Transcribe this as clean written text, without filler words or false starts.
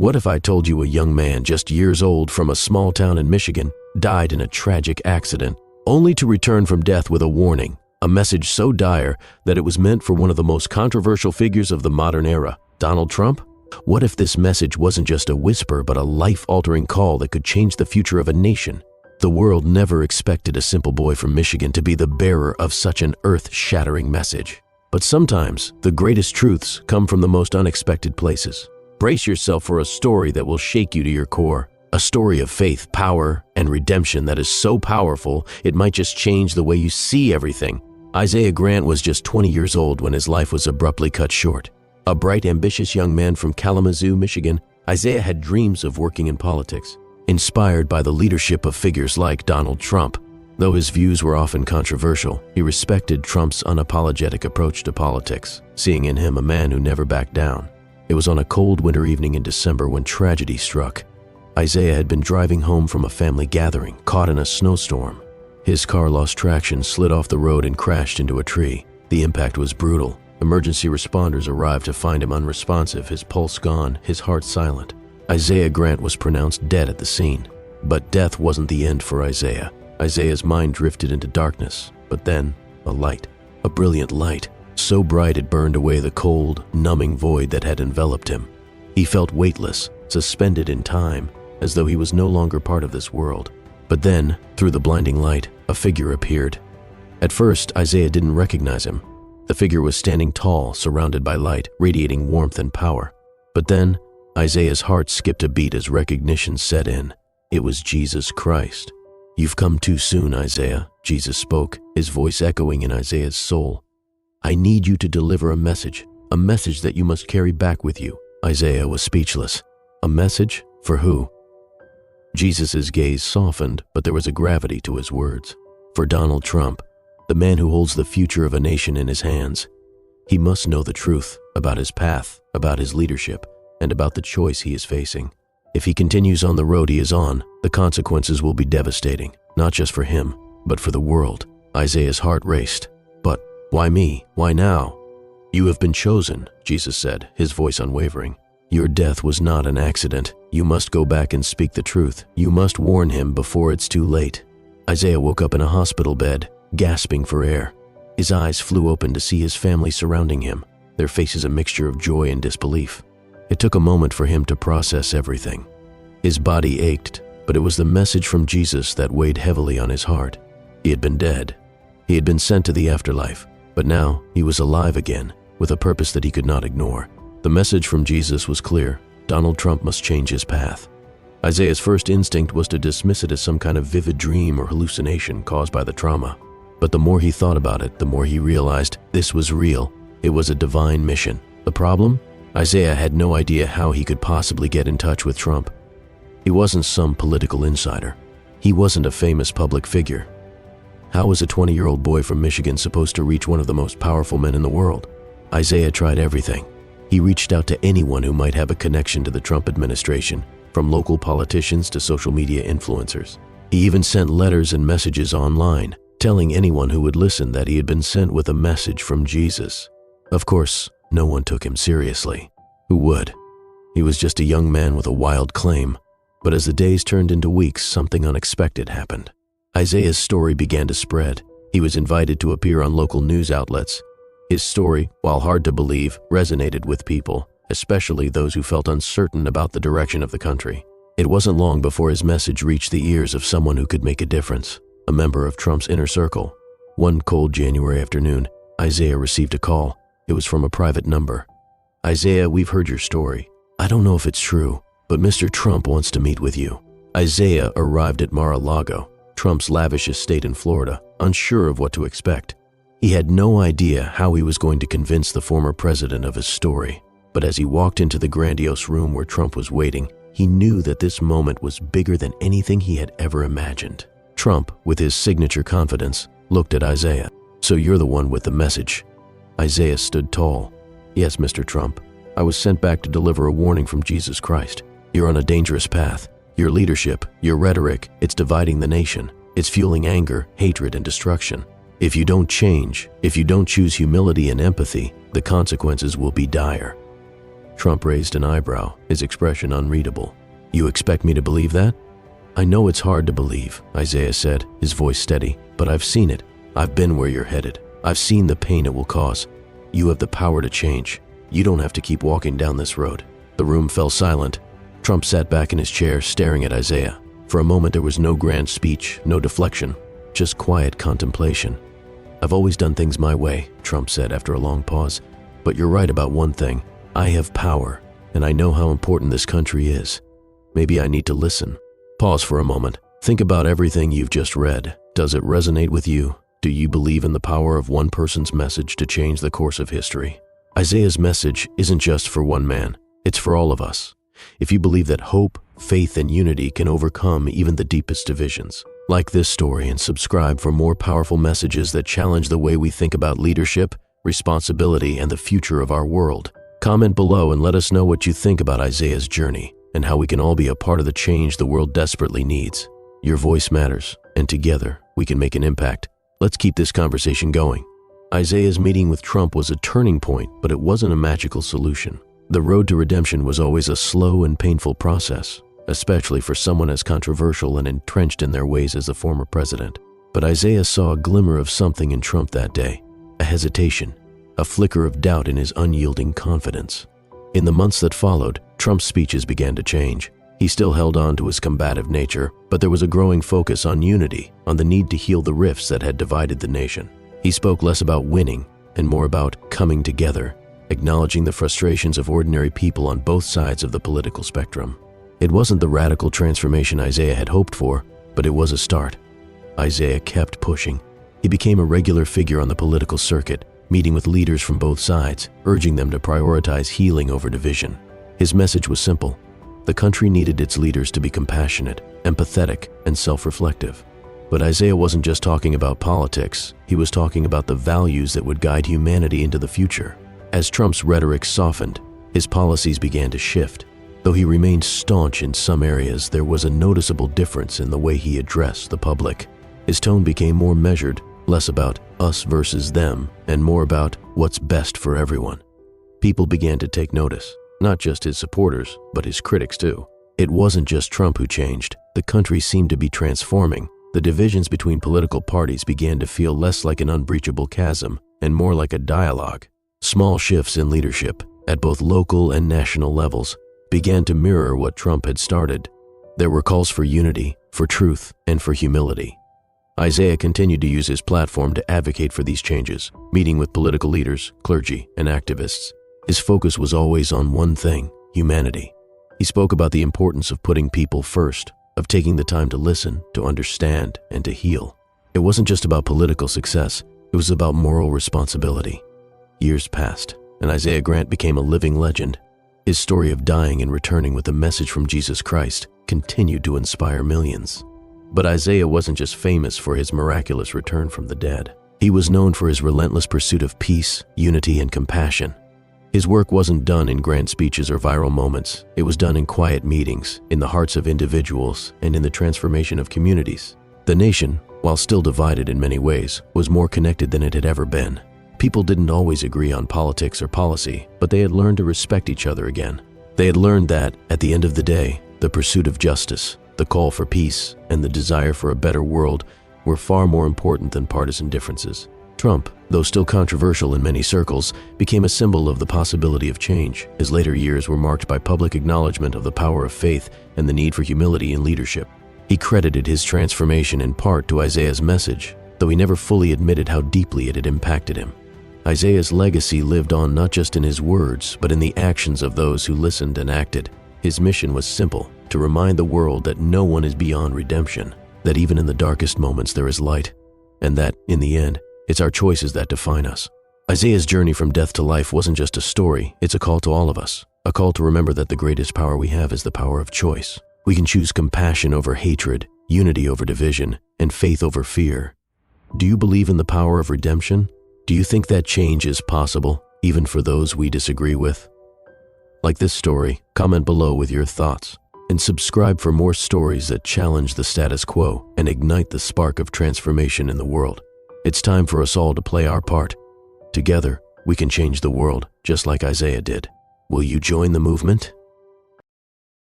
What if I told you a young man just years old from a small town in Michigan died in a tragic accident, only to return from death with a warning, a message so dire that it was meant for one of the most controversial figures of the modern era, Donald Trump? What if this message wasn't just a whisper but a life-altering call that could change the future of a nation? The world never expected a simple boy from Michigan to be the bearer of such an earth-shattering message. But sometimes, the greatest truths come from the most unexpected places. Brace yourself for a story that will shake you to your core. A story of faith, power, and redemption that is so powerful, it might just change the way you see everything. Isaiah Grant was just 20 years old when his life was abruptly cut short. A bright, ambitious young man from Kalamazoo, Michigan, Isaiah had dreams of working in politics, inspired by the leadership of figures like Donald Trump. Though his views were often controversial, he respected Trump's unapologetic approach to politics, seeing in him a man who never backed down. It was on a cold winter evening in December when tragedy struck. Isaiah had been driving home from a family gathering, caught in a snowstorm. His car lost traction, slid off the road, and crashed into a tree. The impact was brutal. Emergency responders arrived to find him unresponsive, his pulse gone, his heart silent. Isaiah Grant was pronounced dead at the scene. But death wasn't the end for Isaiah. Isaiah's mind drifted into darkness, but then a light, a brilliant light, so bright it burned away the cold, numbing void that had enveloped him. He felt weightless, suspended in time, as though he was no longer part of this world. But then, through the blinding light, a figure appeared. At first, Isaiah didn't recognize him. The figure was standing tall, surrounded by light, radiating warmth and power. But then, Isaiah's heart skipped a beat as recognition set in. It was Jesus Christ. "You've come too soon, Isaiah," Jesus spoke, his voice echoing in Isaiah's soul. "I need you to deliver a message that you must carry back with you." Isaiah was speechless. A message? For who? Jesus' gaze softened, but there was a gravity to his words. For Donald Trump, the man who holds the future of a nation in his hands. He must know the truth about his path, about his leadership, and about the choice he is facing. If he continues on the road he is on, the consequences will be devastating, not just for him, but for the world. Isaiah's heart raced. But why me? Why now? "You have been chosen," Jesus said, his voice unwavering. "Your death was not an accident. You must go back and speak the truth. You must warn him before it's too late." Isaiah woke up in a hospital bed, gasping for air. His eyes flew open to see his family surrounding him, their faces a mixture of joy and disbelief. It took a moment for him to process everything. His body ached, but it was the message from Jesus that weighed heavily on his heart. He had been dead. He had been sent to the afterlife, but now he was alive again, with a purpose that he could not ignore. The message from Jesus was clear. Donald Trump must change his path. Isaiah's first instinct was to dismiss it as some kind of vivid dream or hallucination caused by the trauma. But the more he thought about it, the more he realized this was real. It was a divine mission. The problem? Isaiah had no idea how he could possibly get in touch with Trump. He wasn't some political insider. He wasn't a famous public figure. How was a 20-year-old boy from Michigan supposed to reach one of the most powerful men in the world? Isaiah tried everything. He reached out to anyone who might have a connection to the Trump administration, from local politicians to social media influencers. He even sent letters and messages online, telling anyone who would listen that he had been sent with a message from Jesus. Of course, no one took him seriously. Who would? He was just a young man with a wild claim. But as the days turned into weeks, something unexpected happened. Isaiah's story began to spread. He was invited to appear on local news outlets. His story, while hard to believe, resonated with people, especially those who felt uncertain about the direction of the country. It wasn't long before his message reached the ears of someone who could make a difference, a member of Trump's inner circle. One cold January afternoon, Isaiah received a call. It was from a private number. "Isaiah, we've heard your story. I don't know if it's true, but Mr. Trump wants to meet with you." Isaiah arrived at Mar-a-Lago, Trump's lavish estate in Florida, unsure of what to expect. He had no idea how he was going to convince the former president of his story. But as he walked into the grandiose room where Trump was waiting, he knew that this moment was bigger than anything he had ever imagined. Trump, with his signature confidence, looked at Isaiah. "So you're the one with the message." Isaiah stood tall. "Yes, Mr. Trump. I was sent back to deliver a warning from Jesus Christ. You're on a dangerous path. Your leadership, your rhetoric, it's dividing the nation. It's fueling anger, hatred, and destruction. If you don't change, if you don't choose humility and empathy, the consequences will be dire." Trump raised an eyebrow, his expression unreadable. "You expect me to believe that?" "I know it's hard to believe," Isaiah said, his voice steady, "but I've seen it. I've been where you're headed. I've seen the pain it will cause. You have the power to change. You don't have to keep walking down this road." The room fell silent. Trump sat back in his chair, staring at Isaiah. For a moment there was no grand speech, no deflection, just quiet contemplation. "I've always done things my way," Trump said after a long pause. "But you're right about one thing. I have power, and I know how important this country is. Maybe I need to listen." Pause for a moment. Think about everything you've just read. Does it resonate with you? Do you believe in the power of one person's message to change the course of history? Isaiah's message isn't just for one man. It's for all of us. If you believe that hope, faith, and unity can overcome even the deepest divisions, like this story and subscribe for more powerful messages that challenge the way we think about leadership, responsibility, and the future of our world. Comment below and let us know what you think about Isaiah's journey and how we can all be a part of the change the world desperately needs. Your voice matters, and together we can make an impact. Let's keep this conversation going. Isaiah's meeting with Trump was a turning point, but it wasn't a magical solution. The road to redemption was always a slow and painful process, especially for someone as controversial and entrenched in their ways as the former president. But Isaiah saw a glimmer of something in Trump that day, a hesitation, a flicker of doubt in his unyielding confidence. In the months that followed, Trump's speeches began to change. He still held on to his combative nature, but there was a growing focus on unity, on the need to heal the rifts that had divided the nation. He spoke less about winning and more about coming together, acknowledging the frustrations of ordinary people on both sides of the political spectrum. It wasn't the radical transformation Isaiah had hoped for, but it was a start. Isaiah kept pushing. He became a regular figure on the political circuit, meeting with leaders from both sides, urging them to prioritize healing over division. His message was simple. The country needed its leaders to be compassionate, empathetic, and self-reflective. But Isaiah wasn't just talking about politics. He was talking about the values that would guide humanity into the future. As Trump's rhetoric softened, his policies began to shift. Though he remained staunch in some areas, there was a noticeable difference in the way he addressed the public. His tone became more measured, less about us versus them, and more about what's best for everyone. People began to take notice, not just his supporters, but his critics too. It wasn't just Trump who changed. The country seemed to be transforming. The divisions between political parties began to feel less like an unbreachable chasm and more like a dialogue. Small shifts in leadership, at both local and national levels, began to mirror what Trump had started. There were calls for unity, for truth, and for humility. Isaiah continued to use his platform to advocate for these changes, meeting with political leaders, clergy, and activists. His focus was always on one thing: humanity. He spoke about the importance of putting people first, of taking the time to listen, to understand, and to heal. It wasn't just about political success, it was about moral responsibility. Years passed, and Isaiah Grant became a living legend. His story of dying and returning with a message from Jesus Christ continued to inspire millions. But Isaiah wasn't just famous for his miraculous return from the dead. He was known for his relentless pursuit of peace, unity, and compassion. His work wasn't done in grand speeches or viral moments. It was done in quiet meetings, in the hearts of individuals, and in the transformation of communities. The nation, while still divided in many ways, was more connected than it had ever been. People didn't always agree on politics or policy, but they had learned to respect each other again. They had learned that, at the end of the day, the pursuit of justice, the call for peace, and the desire for a better world were far more important than partisan differences. Trump, though still controversial in many circles, became a symbol of the possibility of change. His later years were marked by public acknowledgement of the power of faith and the need for humility in leadership. He credited his transformation in part to Isaiah's message, though he never fully admitted how deeply it had impacted him. Isaiah's legacy lived on not just in his words, but in the actions of those who listened and acted. His mission was simple: to remind the world that no one is beyond redemption, that even in the darkest moments there is light, and that, in the end, it's our choices that define us. Isaiah's journey from death to life wasn't just a story, it's a call to all of us, a call to remember that the greatest power we have is the power of choice. We can choose compassion over hatred, unity over division, and faith over fear. Do you believe in the power of redemption? Do you think that change is possible, even for those we disagree with? Like this story, comment below with your thoughts, and subscribe for more stories that challenge the status quo and ignite the spark of transformation in the world. It's time for us all to play our part. Together, we can change the world just like Isaiah did. Will you join the movement?